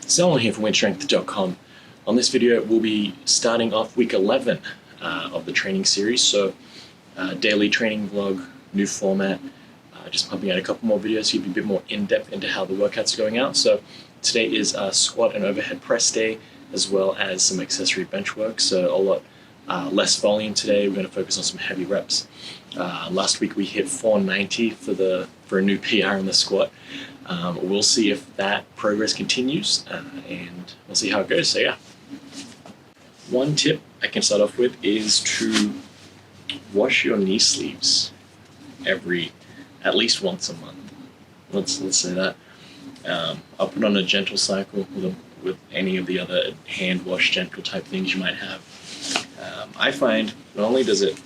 Selwyn here from WynnStrength.com. On this video, we'll be starting off week 11 of the training series. So, daily training vlog, new format, just pumping out a couple more videos so you'll be a bit more in-depth into how the workouts are going out. So, today is squat and overhead press day, as well as some accessory bench work. So, a lot less volume today. We're going to focus on some heavy reps. Last week we hit 490 for a new PR in the squat. We'll see if that progress continues, and we'll see how it goes. So yeah, one tip I can start off with is to wash your knee sleeves at least once a month. Let's say that. I'll put on a gentle cycle with any of the other hand wash gentle type things you might have. I find not only does it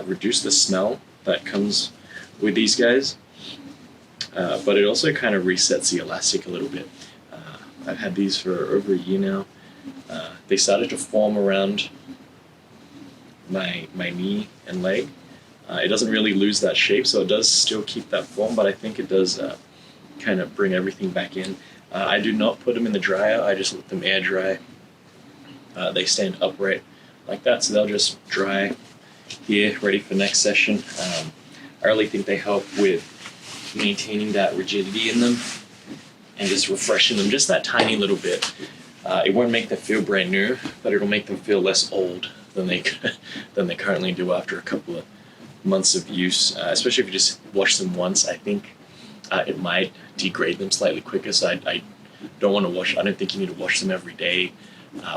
reduce the smell that comes with these guys, but it also kind of resets the elastic a little bit. I've had these for over a year now. They started to form around my knee and leg. It doesn't really lose that shape, so it does still keep that form, but I think it does kind of bring everything back in. I do not put them in the dryer, I just let them air dry. They stand upright like that, so they'll just dry here, ready for next session. I really think they help with maintaining that rigidity in them and just refreshing them just that tiny little bit. It won't make them feel brand new, but it'll make them feel less old than they currently do after a couple of months of use. Especially if you just wash them once, I think it might degrade them slightly quicker. So I don't want to wash. I don't think you need to wash them every day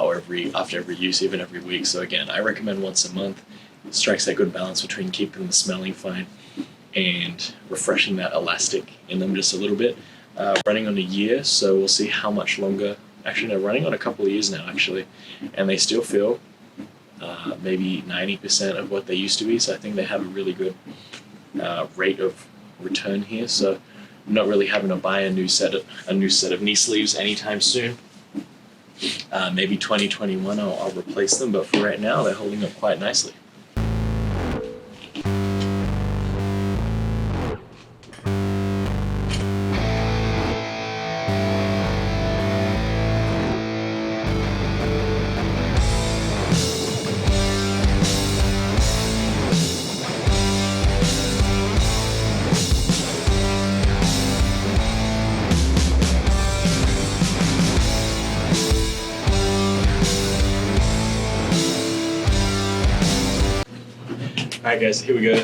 or after every use, even every week. So again, I recommend once a month. It strikes that good balance between keeping them smelling fine and refreshing that elastic in them just a little bit. Running on a year, so we'll see how much longer. Actually, no, running on a couple of years now, actually, and they still feel maybe 90% of what they used to be. So I think they have a really good rate of return here. So I'm not really having to buy a new set of knee sleeves anytime soon. Maybe 2021 I'll replace them, but for right now they're holding up quite nicely. Alright guys, here we go.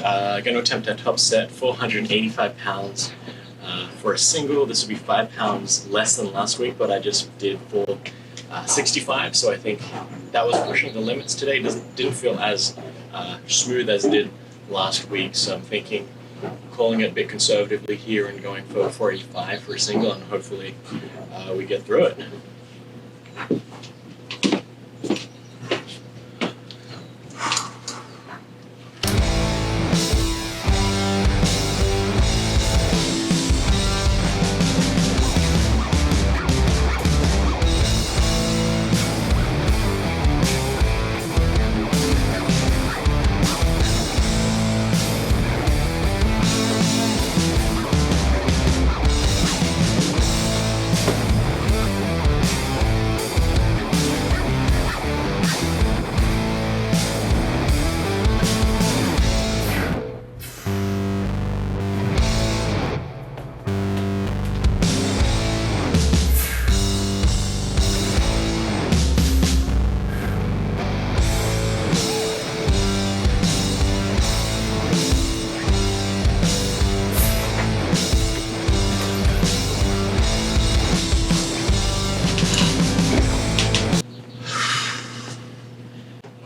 Going to attempt our top set, 485 pounds. For a single, this would be 5 pounds less than last week, but I just did 465, so I think that was pushing the limits today. It didn't feel as smooth as it did last week, so I'm thinking calling it a bit conservatively here and going for 485 for a single, and hopefully we get through it.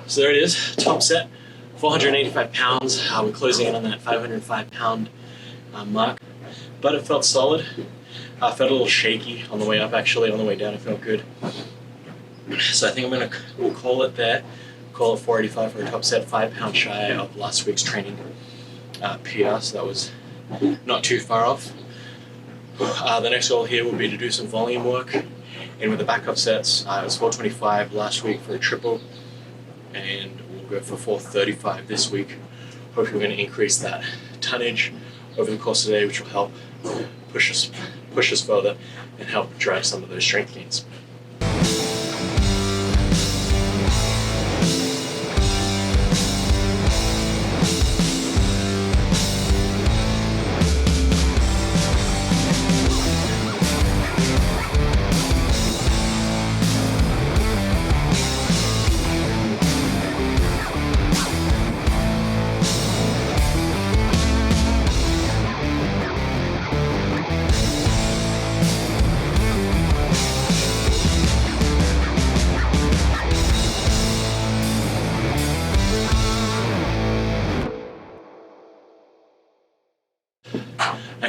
So there it is, top set, 485 pounds. We're closing in on that 505 pound mark, but it felt solid. Felt a little shaky on the way up, actually. On the way down it felt good. So I think we'll call it there. Call it 485 for a top set, 5 pounds shy of last week's training PR, so that was not too far off. The next goal here will be to do some volume work, and with the backup sets, it was 425 last week for a triple, and we'll go for 435 this week. Hopefully we're going to increase that tonnage over the course of the day, which will help push us further and help drive some of those strength gains.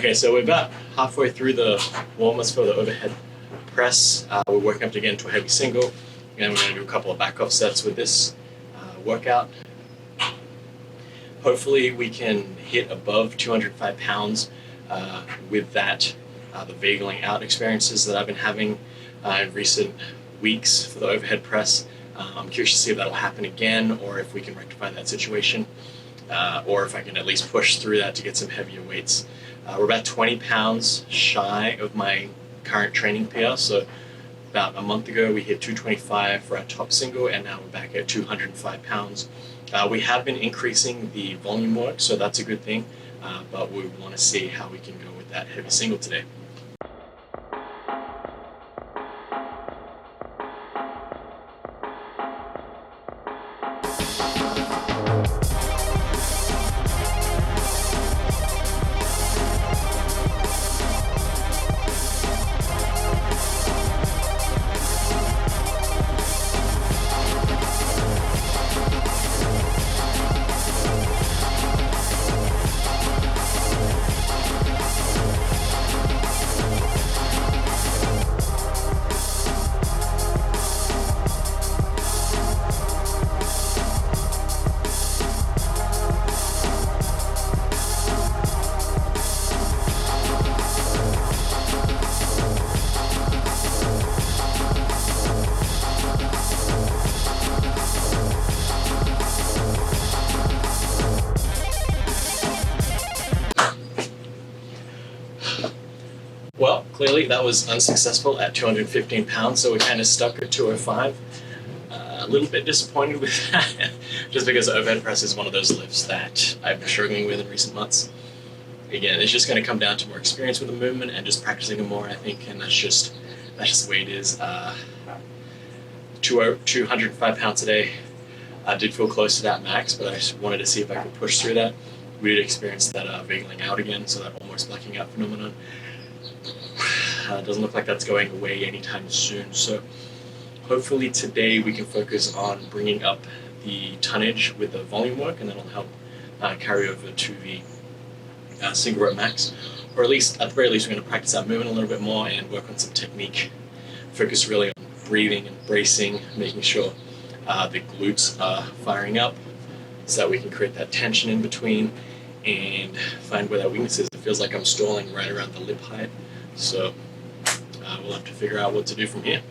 Okay, so we're about halfway through the warm-ups for the overhead press. We're working up to get into a heavy single, and we're going to do a couple of back-off sets with this workout. Hopefully we can hit above 205 pounds with that, the vageling out experiences that I've been having in recent weeks for the overhead press. I'm curious to see if that'll happen again, or if we can rectify that situation, or if I can at least push through that to get some heavier weights. We're about 20 pounds shy of my current training PR, so about a month ago we hit 225 for our top single, and now we're back at 205 pounds. We have been increasing the volume work, so that's a good thing, but we want to see how we can go with that heavy single today. Well, clearly that was unsuccessful at 215 pounds, so we kind of stuck at 205. A little bit disappointed with that, just because overhead press is one of those lifts that I've been struggling with in recent months. Again, it's just going to come down to more experience with the movement and just practicing it more, I think, and that's just the way it is. 205 pounds a day. I did feel close to that max, but I just wanted to see if I could push through that. We did experience that vageling out again, so that almost blacking out phenomenon. Doesn't look like that's going away anytime soon, so hopefully today we can focus on bringing up the tonnage with the volume work, and that'll help carry over to the single rep max, or at the very least we're going to practice that movement a little bit more and work on some technique. Focus really on breathing and bracing, making sure the glutes are firing up so that we can create that tension in between and find where that weakness is. It feels like I'm stalling right around the lip height, so we'll have to figure out what to do from here.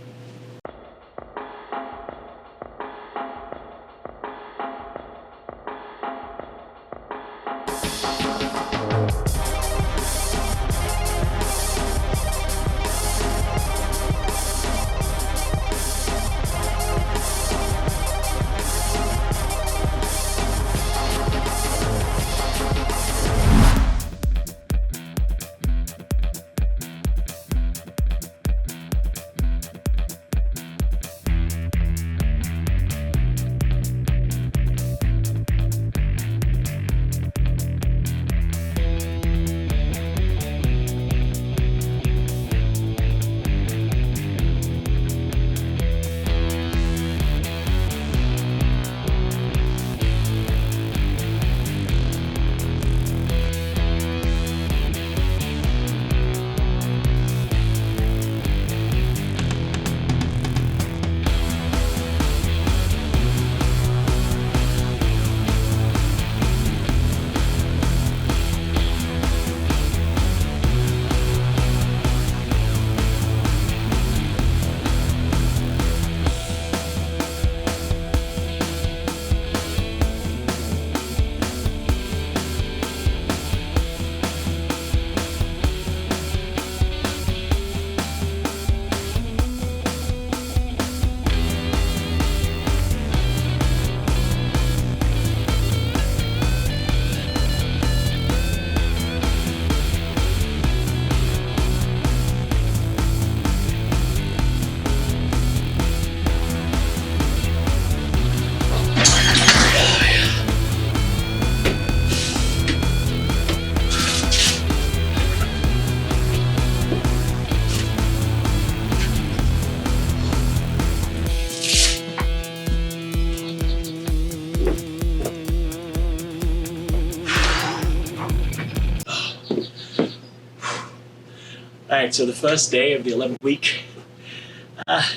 All right, so the first day of the 11th week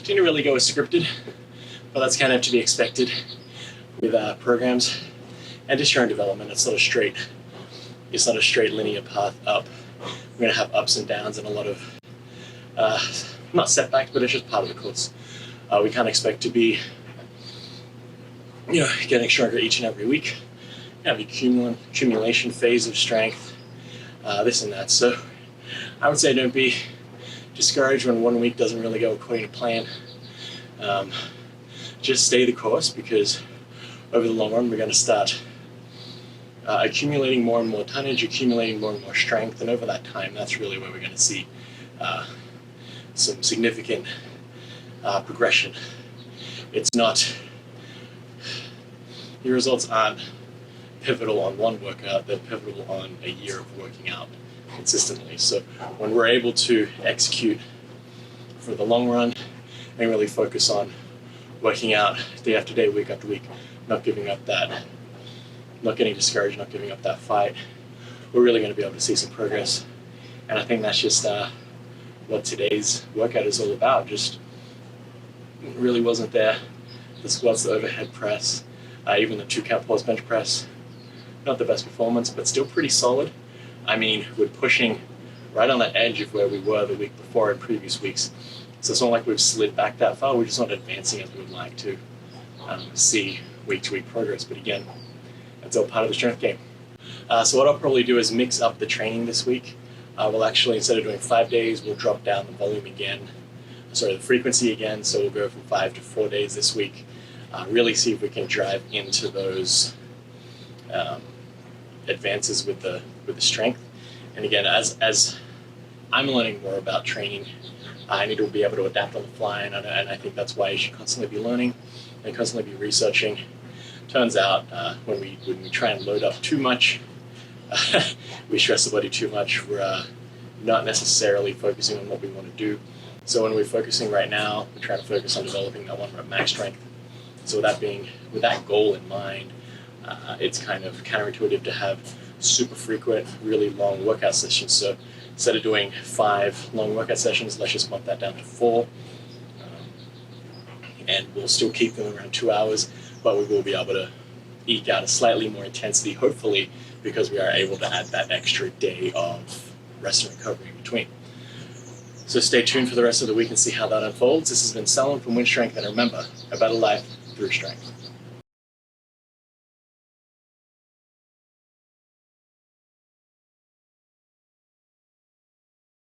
didn't really go as scripted, but that's kind of to be expected with programs and just your own development. It's not a straight linear path up. We're going to have ups and downs and a lot of not setbacks, but it's just part of the course. We can't expect to be getting stronger each and every week. You have accumulation phase of strength, this and that. So I would say don't be discouraged when 1 week doesn't really go according to plan. Just stay the course, because over the long run we're going to start accumulating more and more tonnage, accumulating more and more strength, and over that time that's really where we're going to see some significant progression. It's not, your results aren't pivotal on one workout, they're pivotal on a year of working out consistently. So when we're able to execute for the long run and really focus on working out day after day, week after week, not giving up that, not getting discouraged, not giving up that fight, we're really going to be able to see some progress. And I think that's just what today's workout is all about. Just really wasn't there. The squats, the overhead press, even the 2-count pause bench press, not the best performance, but still pretty solid. I mean, we're pushing right on that edge of where we were the week before in previous weeks. So it's not like we've slid back that far, we're just not advancing as we would like to see week to week progress. But again, that's all part of the strength game. So what I'll probably do is mix up the training this week. We'll actually, instead of doing 5 days, we'll drop down the volume again, the frequency again. So we'll go from 5 to 4 days this week. Really see if we can drive into those advances with the strength. And again, as I'm learning more about training, I need to be able to adapt on the fly, and I think that's why you should constantly be learning and constantly be researching. Turns out when we try and load up too much, we stress the body too much. We're not necessarily focusing on what we want to do. So when we're focusing right now, we're trying to focus on developing that 1 rep max strength. So with that goal in mind, it's kind of counterintuitive to have super frequent, really long workout sessions. So instead of doing 5 long workout sessions, let's just bump that down to 4. And we'll still keep them around 2 hours, but we will be able to eke out a slightly more intensity, hopefully, because we are able to add that extra day of rest and recovery in between. So stay tuned for the rest of the week and see how that unfolds. This has been Salem from WynnStrength, and remember, a better life through strength.